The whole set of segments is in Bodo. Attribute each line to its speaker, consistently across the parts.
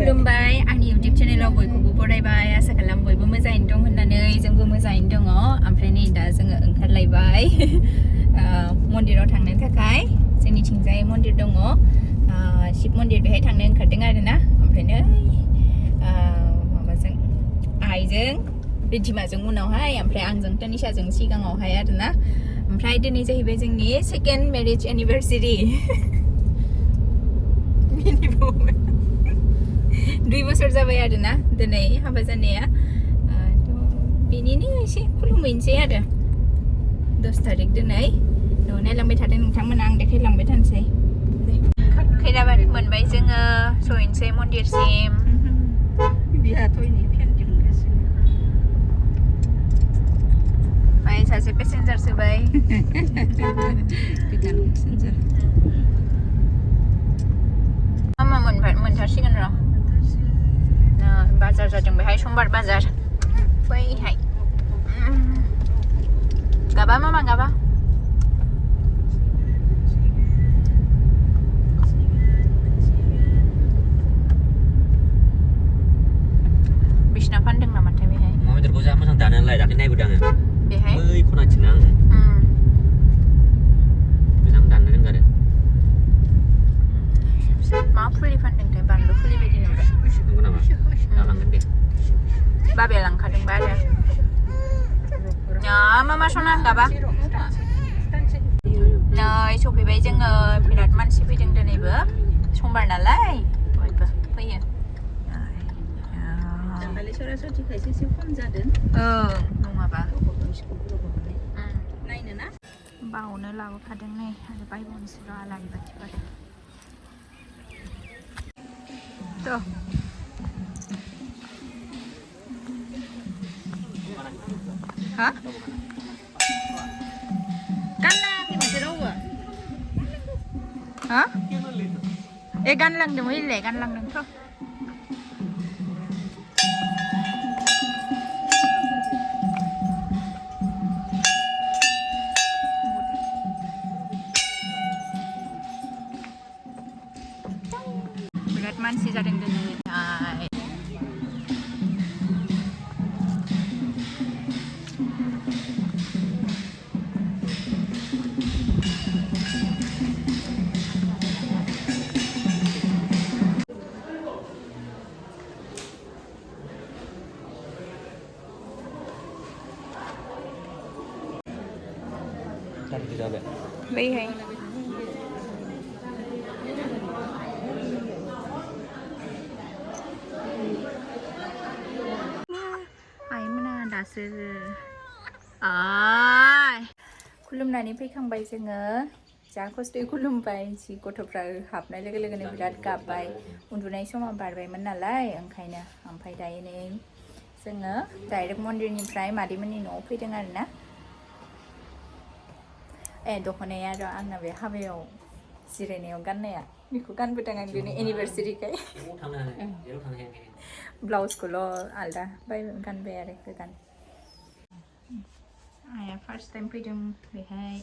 Speaker 1: खुलुमबाय आंनि इउटुब चेनेलाव बयखौबो बरायबाय आसा खालाम बयबो मोजाङैनो दं होननानै जोंबो मोजाङैनो दङ ओमफ्राय नै दा जोङो ओंखारलायबाय मन्दिराव थांनो थाखाय जोंनिथिंजाय मन्दिर दङ शिब मन्दिर बेहाय थांनो ओंखारदों आरोना ओमफ्राय नै माबाजों आइजों रिधिमाजों उनावहाय ओमफ्राय आंजों तनिषाजों सिगाङावहाय आरोना ओमफ्राय दिनै जाहैबाय जोंनि सेकेन्ड मेरिज एनिभार्सारि 2 बोसोर जाबाय आरोना दिनै हाबा जानाया बेनिनो एसे खुलुमहैनोसै आरो 10 तारिख दिनै नायलांबाय थादों नोंथांमोना आं देखायलांबाय थानोसै खैराबाद मोनबाय जोङो सहैनोसै मन्दिरसिम ओमफ्राय सासे पेसेन्जार सोबाय मा मोनथारसिगोन र' बाजार जादों बेहाय समबार बाजार बैहाय गाबा मामा गाबा बिसना फानदों नामाथाय बेहाय
Speaker 2: अमा बेदरखौ जा मोजां दानो नालाय दाख्लै नायबोदों आङो
Speaker 1: बेहाय
Speaker 2: बै खनाथिंना आङो मोजां दाननो रोंगौ आरो
Speaker 1: मा फुलि फानदोंथाय बानलु फुलि बायदि नुबाय
Speaker 2: नंगौ नामा लांगोन दे
Speaker 1: बाबाया लांखादोंबा आरो मामा सना गाबा नै सफैबाय जोङो बिराद मानसि फैदों दिनैबो समबार नालाय बयबो फैयो नङाबा नायनो ना बावनो लाबोखादों नै आरो बायबावनोसै र' आलारि बाथिफोर हा गानलाङाखै माथो रावबो हा गानलांदोंमोन इलाय गानलांदोंथ' बिराद मानसि जादों दिनैहाय बैहाय आइमोना दासो खुलुमनानै फैखांबाय जोङो जा खस्थ'यै खुलुमबाय जि गथ'फ्रा हाबनाय लोगो लोगोनो बिराद गाबबाय उन्दुनाय समा बारबायमोन नालाय ओंखायनो ओमफ्राय दायो नै जोङो डाइरेक्ट मन्दिरनिफ्राय मादैमोननि न'आव फैदों आरोना दख'नाया र' आंना बे हाबायाव जिरायनायाव गाननाया बेखौ गानबोदों आं दिनै एनिभार्सारिखाय ब्लाउसखौल' आलदा गानबाय आरो गोदान आइया फार्स्ट टाइम फैदों बेहाय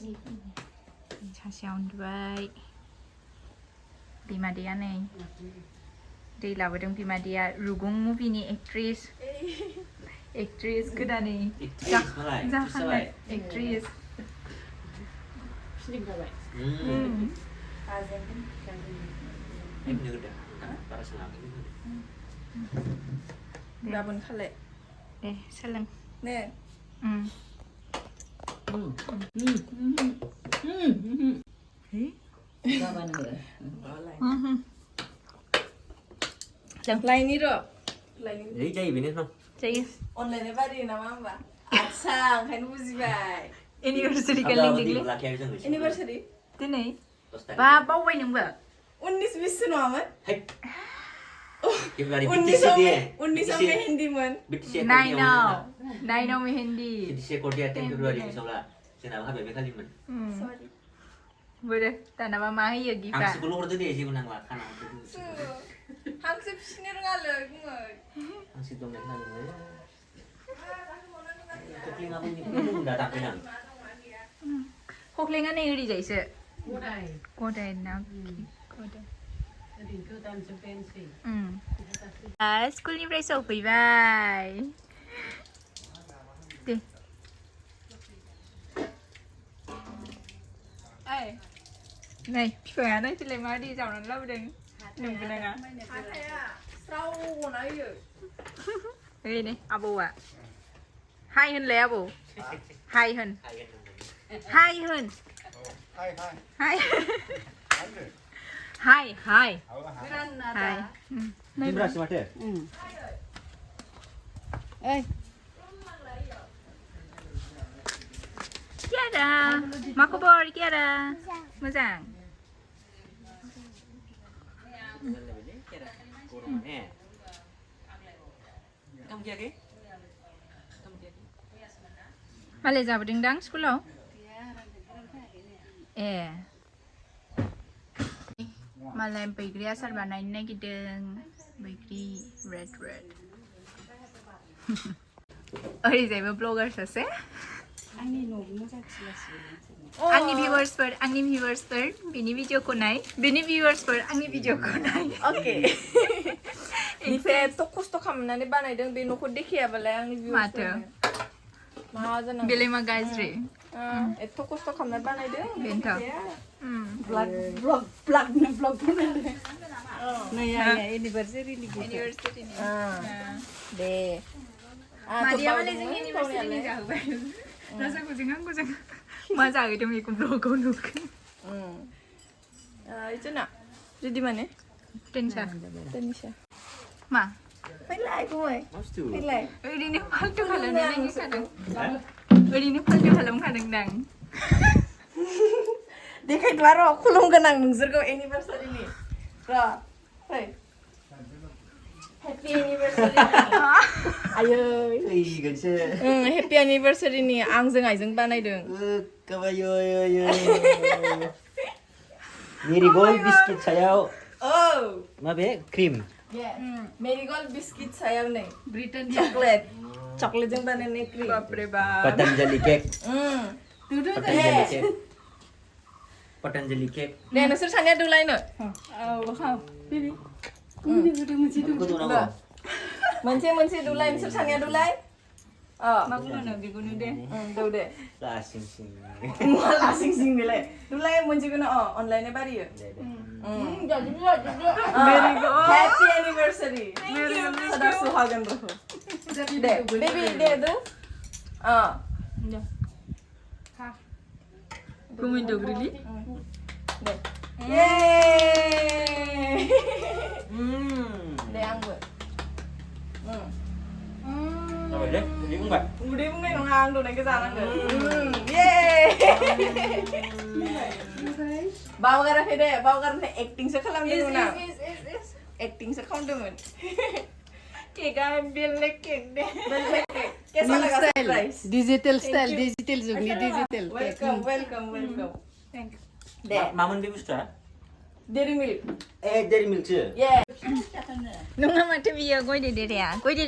Speaker 1: सासेया उन्दुबाय बिमादैया नै दै लाबोदों बिमादैया रुगुं मुभिनि एक्ट्रिस गोदानै जाखांनाय एक्ट्रिस गाबोन खालाय दे सोलों ने लायनि र'
Speaker 2: जायो बेनो
Speaker 1: जायो
Speaker 3: अनलाइन बारियो नामा होमबा आदसा ओंखायनो बुजिबाय
Speaker 1: एनिभार्सारि खालामदोंलै
Speaker 3: एनिभार्सारि
Speaker 1: दिनै बा बावबाय नोंबो
Speaker 3: 19-20 नङामोन
Speaker 2: उन्नीस
Speaker 3: में हिंदी मन
Speaker 1: 9 मेहेंदी
Speaker 3: सॉरी
Speaker 1: बोरो दानाबा मा होयो गिफ्टआ
Speaker 2: हांसोखौल' हरदो दे जेबो नांला खाना
Speaker 3: हांसो फिसिनो रोङालै गुमै
Speaker 2: हांसो दंनाय खोनादों
Speaker 1: खख्लेङा नै ओरैजायसो गदाय ना गदाय 스쿨님프라이 서프이바이. 네.
Speaker 3: Ê,
Speaker 1: này phải này thì lấy má đi dạo nó lâu đừng đừng cái này à
Speaker 3: ai thấy à? Sâu của nó vậy?
Speaker 1: đây này abu à hay hơn lẽ abu hay hơn hay hơn
Speaker 4: Hai.
Speaker 1: hay hay hay hay
Speaker 2: Ini beras mate.
Speaker 5: Ê,
Speaker 1: kia dah maku bor kia dah mazang
Speaker 2: Nè. Trong kia cái.
Speaker 1: Malaysia berdendang sekolah Malay bakery asal banainnya gideng bakery red ở đây dạy với blogger sase
Speaker 5: anh nộp nó ra chỉ là
Speaker 1: Angni viewers per bini video ko nai bini viewers per angni video ko nai
Speaker 3: 오케이. 이제 토코스톡 하면 나네 바나이 등 비노 코 디키야 발레 앙니 뷰.
Speaker 1: Mata.
Speaker 3: 맞아.
Speaker 1: bili ma guys re
Speaker 3: 에 토코스톡 하면 바나이 등.
Speaker 1: bento
Speaker 5: vlog pun ada. Nah ya anniversary lagi.
Speaker 1: anniversary ni
Speaker 3: 네.
Speaker 1: Madia Malaysia anniversary ni jauh banget rasa kucing masa gitu mi kum blog ko nuk
Speaker 3: 있잖아. jadi mana?
Speaker 1: tensa
Speaker 3: Tanisha.
Speaker 1: ma
Speaker 3: Phải lại cô ơi.
Speaker 2: Mesti.
Speaker 3: Phải lại.
Speaker 1: ini ni paltu kalau ni ni kadang ini ni paltu kalau kadang
Speaker 3: 내가 바로 쿨롱가랑 능스르고 애니버서리 니. 라. 헤이. 해피 애니버서리. 아유.
Speaker 2: Ih, gần xe.
Speaker 3: 응, 해피 애니버서리 니 앙증 아이증 바나이등.
Speaker 2: Kabayo yo. Marigold biscuit sayaw.
Speaker 3: 오.
Speaker 2: Mabe cream.
Speaker 3: 예. 메리골 비스킷 사야네. 브리튼 초콜릿. 초콜릿 좀 바나네 크림.
Speaker 1: babre ba
Speaker 2: Patanjali cake.
Speaker 3: 응.
Speaker 2: Patanjali cake. Patanjali cake.
Speaker 3: 네, 너술 사냐 둘라이너.
Speaker 5: Bibi. Ini udah mesti
Speaker 2: Aku tuh nama.
Speaker 3: 먼지 둘라이 술 사냐 둘라이?
Speaker 1: mak mana bigunu deh
Speaker 3: 응, 도데.
Speaker 2: Lah sing.
Speaker 3: 몰라 싱싱 빌레. 둘라이 먼지구나 온라인에 바리요. 응. 메리고 해피 애니버서리. सदा सुहागन रहो. दे, बेबी दे दो.
Speaker 1: kumin dogrili
Speaker 3: 네. 예. 네, 안 보여.
Speaker 2: Apa deh? Jadi enggak?
Speaker 3: 우리 분명히 안 도는 게 잘하는 거. 예. 바오가라 해대. 바오가라 액팅 서 칼람 되구나. 액팅 서 카운트면. 걔가 빌레 캔데. 빌레 캔. कैसा लगा surprise?
Speaker 5: digital style, digital Jwngni, digital.
Speaker 3: Welcome.
Speaker 1: thank you
Speaker 3: 네.
Speaker 2: Mamun bebek sudah?
Speaker 3: Dairy milk.
Speaker 2: Dari milk sih.
Speaker 3: 예.
Speaker 1: nung mà thế bây giờ quay để à quay để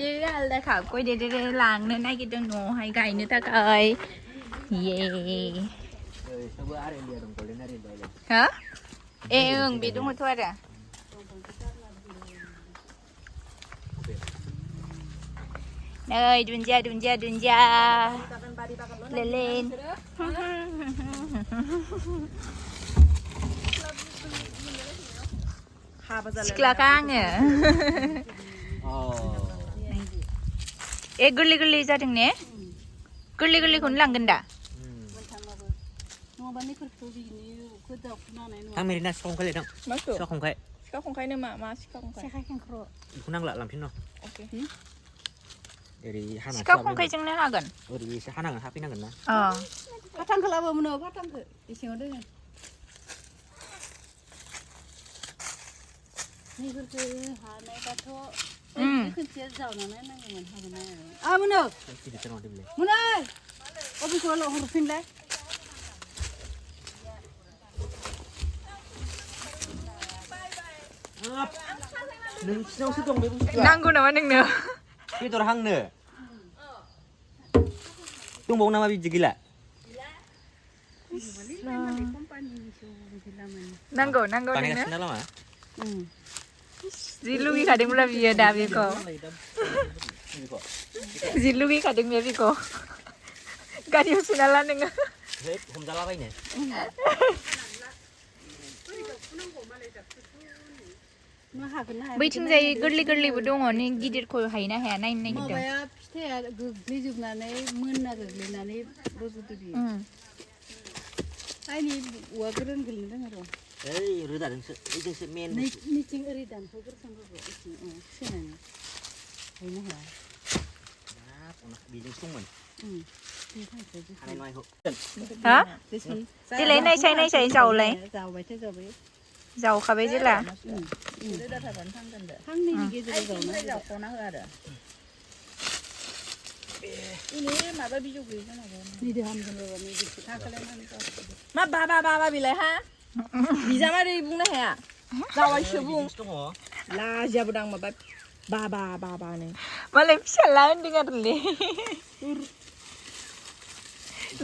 Speaker 1: là khảo quay để làng nên ai cái đường nổ hay gầy nữa ta coi yeah
Speaker 2: Coba ada dia dong, kalau ada dia.
Speaker 1: hả ê bị đúng một thôi à ơi đun ra lên sekolah kang ya
Speaker 2: Oh.
Speaker 1: gulli 자등네 gulli 군 랑근다
Speaker 5: Mau bani kertu ini, kerja punan ini.
Speaker 2: Ang Merina sokong kali dong.
Speaker 3: 맞죠?
Speaker 2: Sokong kali.
Speaker 3: 시카 콩카이 마 시카 콩카이.
Speaker 5: Saya kan kro.
Speaker 2: Kunang lah lampin no.
Speaker 3: 오케이.
Speaker 2: Dari hana.
Speaker 1: 시카콩 kai 정네 하건
Speaker 2: Dari hana nggak happy nggak na?
Speaker 1: 어
Speaker 5: Patang kalau apa mana? Patang ke? Isi ada kan? Ini kerja hana kata. Kerja jauh nana nang mana? Ah mana?
Speaker 2: Tidak terlalu dibeli.
Speaker 5: Mana? Apa kalau hurufin lah?
Speaker 2: Nung sinong sutong bebek sudah.
Speaker 1: 난구 나와 능너
Speaker 2: Itu orang ne. Tumbong nama biji gila.
Speaker 1: 난구
Speaker 2: Paling
Speaker 1: 능너
Speaker 2: sendal lama.
Speaker 1: Jin lugi kadang biar dah biko. Jin lugi kadang biar biko. Kadi sunalan dengan.
Speaker 2: Thế không ra la bay nè.
Speaker 1: बैथिंजाय गोरलै गोरलैबो दङ नै गिदिरखौ हायना हाया नायनो नागिरदों
Speaker 5: माबाया फिथाइया गोग्लैजोबनानै मोनना गोग्लैनानै रज'दो बियो आंनि औवा गोरान गोलैदों आरो
Speaker 2: Ê, rửa ra đừng sợ, đừng sợ men.
Speaker 5: नैथिं ओरै दानख'ग्रोसांगौ इथिं सोनानै हायनो हाया
Speaker 2: Bị đừng sung mình. Hai nói hộ.
Speaker 1: hả đi lấy này xay dầu lấy
Speaker 5: เจ้าไว้เท่าเจ้าไว้
Speaker 1: dầu khá bây giờ là
Speaker 5: ทั้งนี้गेजेराव जावनाนี่เดี๋ยวทำกันเลยนี่ดิข้าก็เล่นนั่นก็
Speaker 3: 마 바바바바 빌레 하 미자마리 붕나 해야 나와 슈붕
Speaker 2: Sung hả?
Speaker 3: 라지아부당 마바 바바바바네
Speaker 1: malah bisa lain dengan le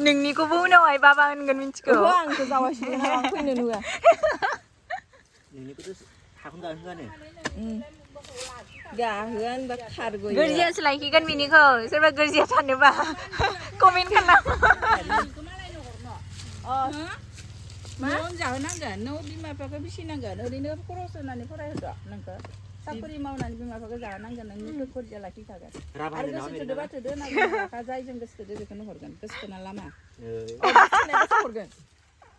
Speaker 1: neng ni ko bu na ai baba ngan min chiko
Speaker 3: 그왕 그 나와 슈붕 나와 있는 누가
Speaker 2: Ini có terus không cần hơn này.
Speaker 3: 야 흐안 바 카르고
Speaker 1: gerja selagi kan mini ko serba gerja tan ba komen kan na
Speaker 4: 너 혼자 하는가? 너 비마 바가 비시는가? 어디는 코로스 나니 코라이도 난가? 사쿠리 마우나니 비마 바가 자는가? 너 코리 잘라키 가가.
Speaker 2: Ra bay
Speaker 4: 알고
Speaker 2: nó
Speaker 4: 싶을 때 봐도 나 가자이 좀 그스도 되는 거건. 그스도 날라마.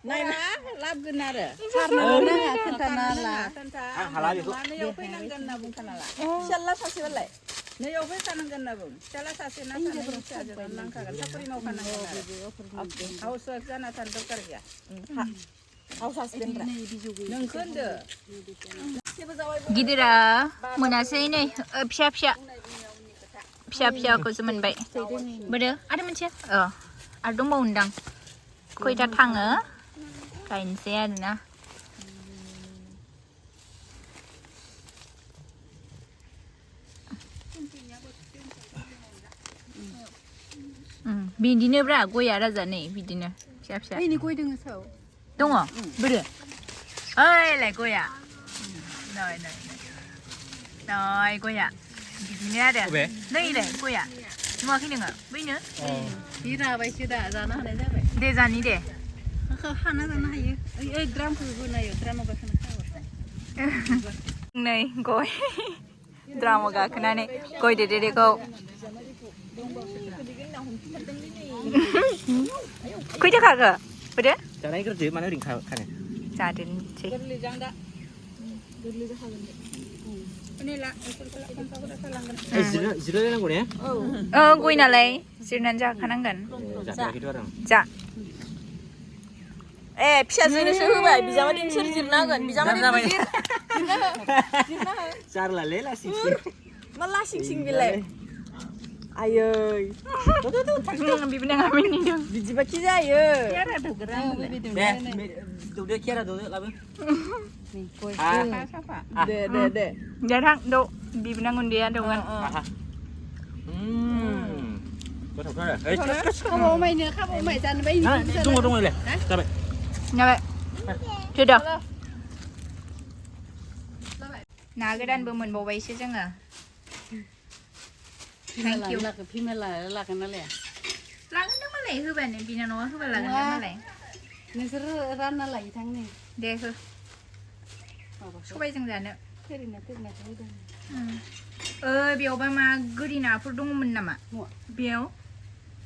Speaker 4: 나이나 랍그나래.
Speaker 5: 사르나가 탄타나라
Speaker 4: 탄타.
Speaker 2: halal itu.
Speaker 4: 나는 옆에 있는 건나 bun카나라.
Speaker 3: 샬라 사시발레
Speaker 4: 내 옆에 사는 건나 분. 잘라 사세나 사는 거 사죠. 난 가가 사쿠리 마우 가는 거나. 하우스 하나 탄도 거리야.
Speaker 3: 하우사스벤드라
Speaker 4: 넌 건데.
Speaker 1: gidira monasai nei psha ko su moनबाय bodo ada moनसे ada dंबावो नदां खयथा थाङो गायनोसै आरोना बिदिनो ब्रा गया राजा नै बिदिनो फिसा
Speaker 5: ओइ नि गय दोङो सायाव
Speaker 1: दङ बोरो ओइलाय गया नै गया बिदिनो आरो नैलाय गया नुवाखै नोङो बैनो
Speaker 5: बि राबायसो दा जानो हानाय जाबाय
Speaker 1: दे जानि दे
Speaker 5: खाना जानो हायो ओइ द्रामखौ होनायो द्रामाव गाखोना खाहरनाय
Speaker 1: नै गय द्रामाव गाखोनानै गय देदेरेखौ खैथा खाखो बोरो
Speaker 2: Cái cái gì mà nó đỉnh khả này.
Speaker 1: जादोनसै
Speaker 2: Zero lên của nè.
Speaker 1: गय नालाय जिरनानै जाखानांगोन
Speaker 2: Dạ cái đó rồi.
Speaker 1: जा
Speaker 3: 에 피아즈는 슈후바 미자마리 소리 지르나건 미자마리 지르
Speaker 2: Char là lấy là xịt xịt.
Speaker 3: 말라 싱싱 빌레 아유
Speaker 1: bibi nang amin ni dong
Speaker 3: 미지바 키자유
Speaker 2: Nè, tụi đứa kia là tụi đứa làm gì?
Speaker 3: 네네네
Speaker 1: ja thang do bibi nang undia dongan
Speaker 2: Có thằng đó rồi. Ê,
Speaker 5: खाबाव माइनो खाबाव माइ जानो बाय
Speaker 2: Trung rồi này. Ra vậy.
Speaker 1: nya bae sudah ना गोदानबो मोनबावबायसो जोङो Thank you.
Speaker 5: फिमेला लागोन नालाय
Speaker 1: लागोन नों मालाय होबानो बिनानावा होबा लागोन नों मालाय
Speaker 5: नोंसोर रानना लायो थांनि
Speaker 1: दे हो सबायजों जानो
Speaker 5: फेरेना होदों
Speaker 1: बेयावबा मा गोरि नाफोर दङमोन नामा बेयाव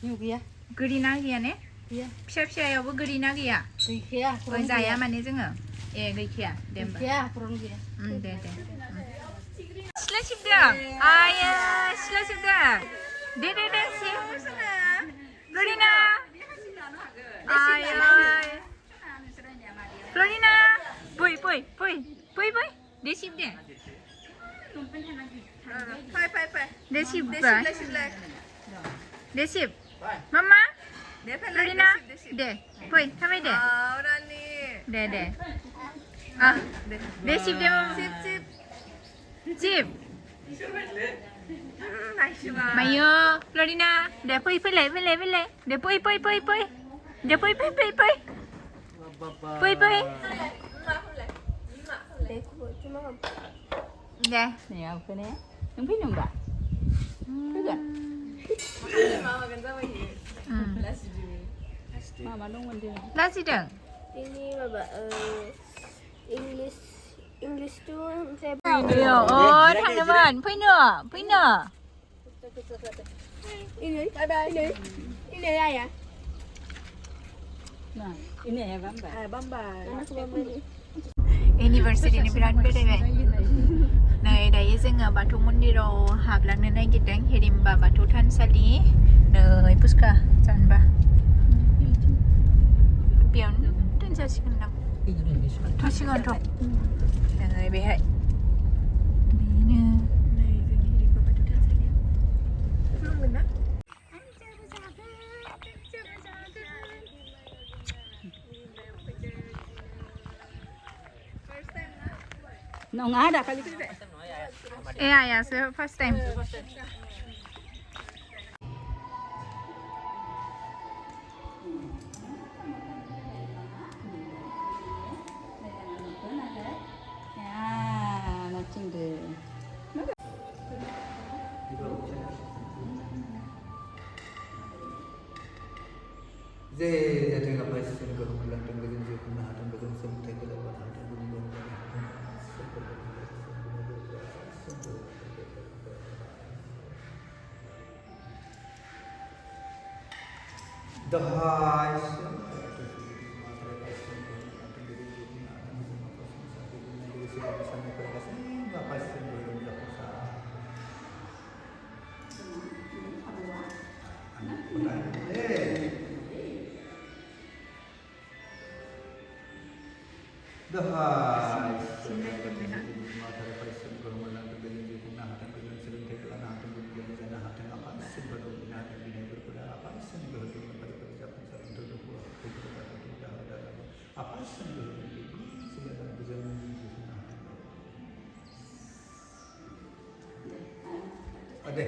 Speaker 5: निउ गैया
Speaker 1: गोरि ना गैया ने
Speaker 5: गैया
Speaker 1: फिसा फिसायावबो गोरि ना गैया
Speaker 5: गैखाया
Speaker 1: जाया माने जोङो ए गैखाया दे होमबा
Speaker 5: गैया फुरन गैया
Speaker 1: दे सिला सिबदों आया सिला सिबदों दे सिब गोरि ना आया फ्लरिना फै दे सिब दे दे सिब दे सिब मामा फ्लरिना दे फै थाबाय दे दे दे सिब दे सिब Mayo, Florina, để pui dे फै दे pui दे pui deh
Speaker 4: Nè, cái này. Không biết nhung đã. Cái gần.
Speaker 3: Mama kan sama ini. Nasi juga.
Speaker 4: Mama nung mình đi.
Speaker 1: lah sih dong
Speaker 5: Ini Bapak English tuh saya
Speaker 1: iya oh thằng phơi nửa
Speaker 5: ini bye ini ya
Speaker 4: Nah, ini ya Bamba.
Speaker 5: Bamba anak Bamba ini
Speaker 1: anniversary ini birat berbeda Nơi đây जोङो बाथौ मन्दिराव हाबलांनो नागिरदों हिरिम्बा बाथौ थानसालि नै पुस्का जानबा बेयावनो दोनजासिगोन दां थासिगोनथ' नै बेहाय बेनो नै जोंनि हिरिम्बा बाथौ थानसालियाव खुलुमगोन ना
Speaker 4: Nó ngã đã kali itu.
Speaker 1: ya so first time
Speaker 4: Ya, nó chừng được.
Speaker 2: Zai jatuh apa sih kalau bulan tengah jadi pernah tengah jadi sampai ke dalam hati bulan Dahai Ada.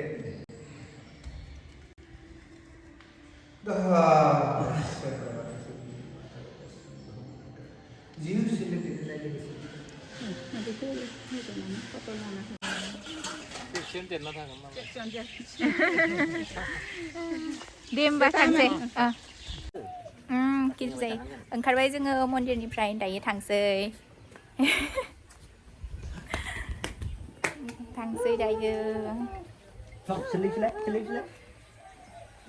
Speaker 2: Dah. Jiu sila din lagi di sini.
Speaker 4: Nanti tuh itu nama foto nama.
Speaker 1: dे होमबा थांसै गिर्जै ओंखारबाय जोङो मन्दिरनिफ्राय दायो थांसै दायो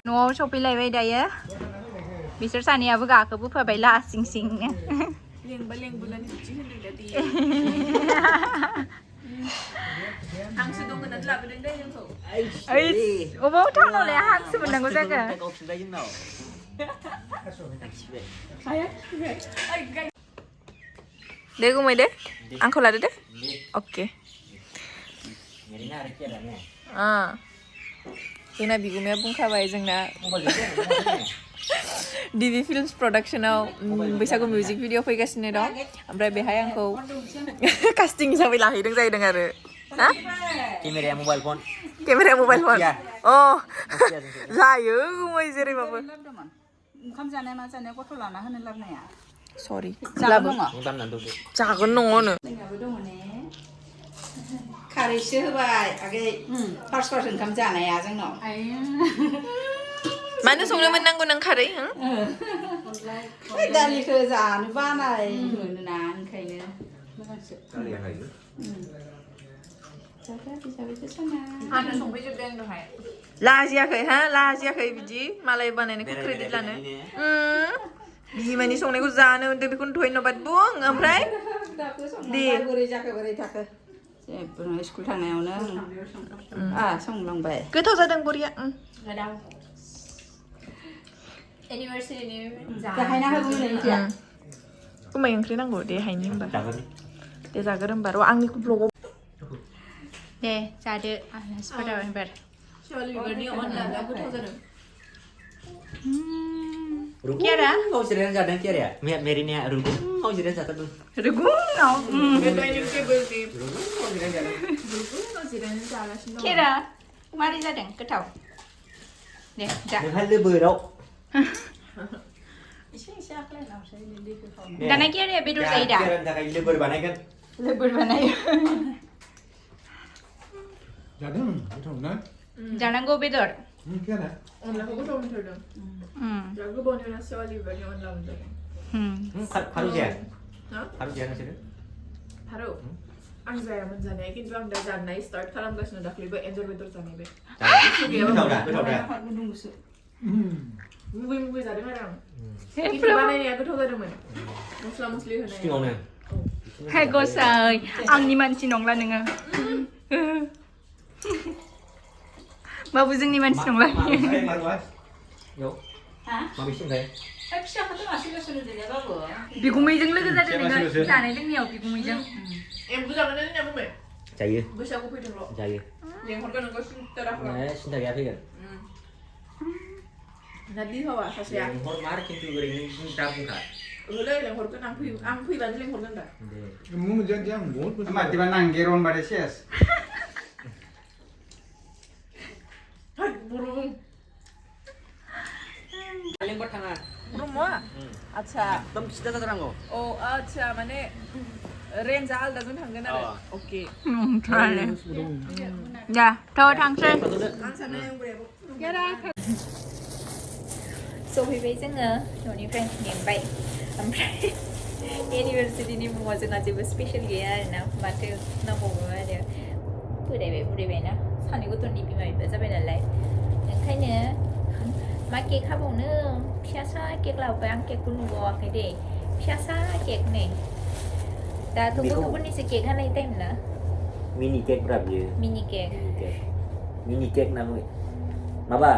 Speaker 1: न'आव सफैलायबाय दायो बिसोर सानैयाबो गाखोबोफाबाय लासिं सिंनो
Speaker 3: लेंबुनानै बिदि होनदों दा दे हांसो दं होननानै लाबोदों दै जोंखौ
Speaker 1: ओइ अबाव थांनावलाय हांसो मोननांगौ जाखो दे गुमै दे आंखौ लादो दे अके जोंना बिगुमाया बुंखाबाय जोंना डिभि फिल्मस प्रडाक्शनाव बैसागु मिउजिक भिडिअ फैगासिनो दं ओमफ्राय बेहाय आंखौ कास्टिं हिसाबै लाहैदों जाहैदों आरो
Speaker 2: Kamera mobile phone.
Speaker 1: अ जायो गुमै जेरैबाबो
Speaker 4: ओंखाम जानाय मा जानाय गथ' लाना होनो लाबनाया
Speaker 1: सरि
Speaker 4: जागोन
Speaker 1: जागोन नङानो
Speaker 4: जोंनाबो दङ ने खारैसो होबाय आगै फार्स्ट ओंखाम जानाया जोंनाव
Speaker 1: मानो संनो मोननांगौ नों खारै
Speaker 4: दालिखौ जानो बानाय मोनोना ओंखायनो
Speaker 1: लाजियाखै बिदि मालाय बानायनायखौ क्रेडिट लानो बिमानि संनायखौ जानो मोनदों बेखौनो धन्यबाद बुं ओमफ्राय दे
Speaker 4: बोरै जाखो बोरै थाखो जेबो स्कुल थांनायावनो संलांबाय
Speaker 1: गोथाव जादों बरिया
Speaker 4: जाहायना होगौमोन मिथिया
Speaker 1: गुमै ओंख्रि नांगौ दे हायनि होमबा दे जागोन होमबा र' आंनि ब्लगाव दे जादो आलासिफोरा एबार
Speaker 3: सेवालि बिबारनि अनला गोथाव जादों
Speaker 1: Kiara?
Speaker 2: Kau sering jalan Kiara? Merinya Rugu. Kau sering jalan tuh.
Speaker 1: Rugu? No.
Speaker 3: Bedanya kebel di.
Speaker 2: Rugu kau sering jalan.
Speaker 3: Rugu kau sering jalan sih.
Speaker 1: Kiara, mari जादों गोथाव दे जा
Speaker 2: Đừng hay lừa bừa đâu.
Speaker 1: दाना Kiara बेदर जायो दा
Speaker 2: Kiara dah kayak lừa bừa bạn ấy kan.
Speaker 1: लोबर बानायो
Speaker 2: जादों गोथावना
Speaker 1: जानांगौ बेदर
Speaker 2: गैया
Speaker 3: अनलाखौ गोथाव मोनथारदों जा गोबावनि उनाव सेवालि बिबारनि अनला मोनजादों
Speaker 6: फारौ जाया
Speaker 3: हा
Speaker 6: फारौ जाया नोंसोरो
Speaker 3: फारौ आं जायामोन जानाया खिन्थु आं दा जानाय स्टार्ट खालामगासिनो दाख्लैबो एन्जर बेदर जानायबाय
Speaker 6: गोथाव दा गोथाव दा
Speaker 3: मुगै मुगै जादों आरो आं खिन्थु बानायनाया गोथाव जादोंमोन मस्ला मस्लि होनाय
Speaker 6: सिङावनो
Speaker 1: हाय गसाय आंनि मानसि नंला नोङो बाबु जोंनि मानसि नंला
Speaker 6: माबेसिमथाय
Speaker 4: फिसाखौथ' मासेल'सो नुदों बाबु
Speaker 1: बिगुमैजों लोगो जादों नोङो जानाय लोंनायाव बिगुमैजों
Speaker 3: एम्बु जागोन होनना बुंबाय
Speaker 6: जायो
Speaker 3: बैसागु फैदोंल'
Speaker 6: जायो
Speaker 3: लेंहरगोन नोंखौ सिन्था
Speaker 6: सिन्था गैया फैगोन
Speaker 3: ना बिहावा सासेया
Speaker 6: लेंहर मार खिन्थु ओरैनो दा बुंखा
Speaker 3: ओलै लेंहरगोन आं फैबानो लेंहरगोन दा
Speaker 2: मुंह jadi yang बहुत
Speaker 7: Mati ba nanggeron ba ses?
Speaker 3: hai burung
Speaker 6: लेंहर थाङा
Speaker 3: rumah आच्छा
Speaker 6: एकदम सिदा जाथारनांगौ
Speaker 3: oh आच्छा माने रेन्जआ आलदाजों थांगोन आरो अके
Speaker 1: दा थ' थांसै
Speaker 3: आं साननाय आंबो
Speaker 1: सफैबाय जोङो न'निफ्राय मेंबाय ओमफ्राय इउनिभारसिटिनि मुङाव जोंहा जेबो स्पेशल गैया आरोना माथो नांबावगौ आरो बुरायबायना सानै गथ'नि बिमा बिफा जाबाय नालाय ओंखायनो मा केक हाबावनो फिसासा केक लाबोबाय आं केकखौ नुबावाखै दे फिसासा केक नै दाथ' गथ'फोरनिसो केक हानाय टाइम ना
Speaker 6: मिनि केक ब्रा बियो
Speaker 1: मिनि केक
Speaker 6: मिनि केक ना माबा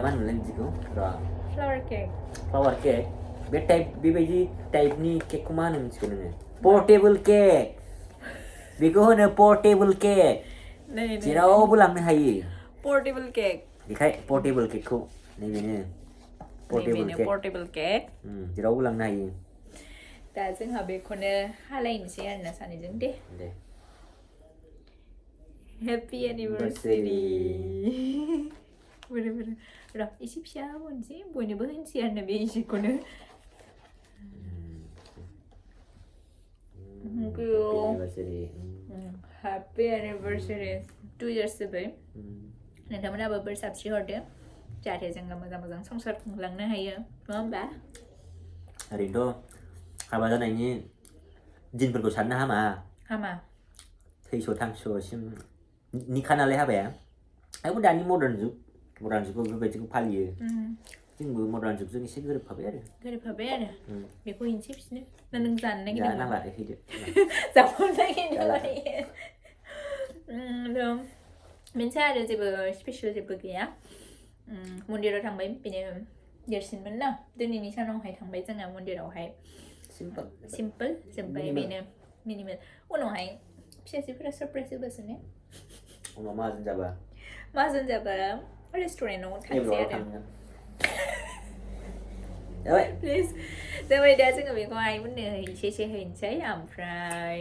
Speaker 6: मा होनोमोनलाय बिदिखौ र' फ्लावार केक बे टाइप बेबायदि टाइपनि केकखौ मा होनो मिथिगौ नोङो पर्टेबल केक बेखौ होनो पर्टेबल केक जेरावबो लांनो हायो
Speaker 1: पर्टेबल केक
Speaker 6: बेखाय पर्टेबल केकखौ नैबेनो
Speaker 1: पर्टेबल केक
Speaker 6: जेरावबो लांनो हायो
Speaker 1: दा जोंहा बेखौनो हालायनोसै आरोना सानैजों दे हेपि एनिभार्सारि र' एसे फिसा होनोसै बयनोबो होनोसै आरोना बे एसेखौनो हेपि एनिभार्सारि 2 years जाबाय नोंथांमोनाबो बोर साबस्रि हरदो जाहाथे जोङो मोजां मोजां संसार खुंलांनो हायो नङा होमबा
Speaker 6: ओरैनोथ' हाबा जानायनि दिनफोरखौ साननो हामा थैस' थांस'सिम निखा नालाय हाबाया आरो दानि मडार्न जुगाव बेफोरबायदिखौ फालियो जोंबो मडार्न जुगजों एसे गोरोबफाबाय आरो
Speaker 1: बेखौ हैनोसै बिसोरनो ना नों जानो नागिरदों
Speaker 6: नांला हैदो
Speaker 1: जाबावनो नागिरदों मोनसे आरो जेबो स्पेसियल जेबो गैया मन्दिराव थांबाय बेनो देरसिनमोन ना दिनैनि सानावहाय थांबाय जोङो मन्दिरावहाय सिम्पोल जोब्बाय बेनो मिनिमेल उनावहाय फिसाजोफोरा सारप्राइज होबासो ने
Speaker 6: उनाव माहाजोन जाबा
Speaker 1: रेस्टुरेन्टाव थांसै आरो प्लिज जाबाय दा जोङो बेखौ आइमोननो हैनोसै ओमफ्राय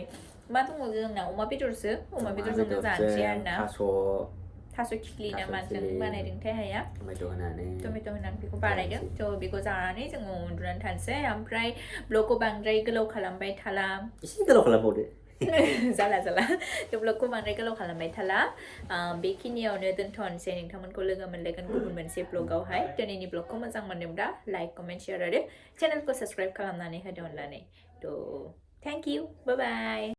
Speaker 1: मा दङ जोंना अमा बेदरजोंनो जानोसै आरोना थास' खिख्लि ना माजों बानायदोंथाय हाया टमेट' होनानै बेखौ बानायदों थ' बेखौ जानानै जोङो उन्दुनानै थानोसै ओमफ्राय ब्लगखौ बांद्राय गोलाव खालामबाय थाला
Speaker 6: एसे गोलाव खालामबावदो
Speaker 1: जाला ब्लगखौ बांद्राय गोलाव खालामबाय थाला बेखिनियावनो दोनथ'नोसै नोंथांमोनखौ लोगो मोनलायगोन गुबुन मोनसे ब्लगावहाय दिनैनि ब्लगखौ मोजां मोनदोंब्ला लाइक कमेन्ट शेयार आरो चेनेलखौ साबस्क्राइब खालामनानै होदो अननानै थ' थेंक इउ बाय बाय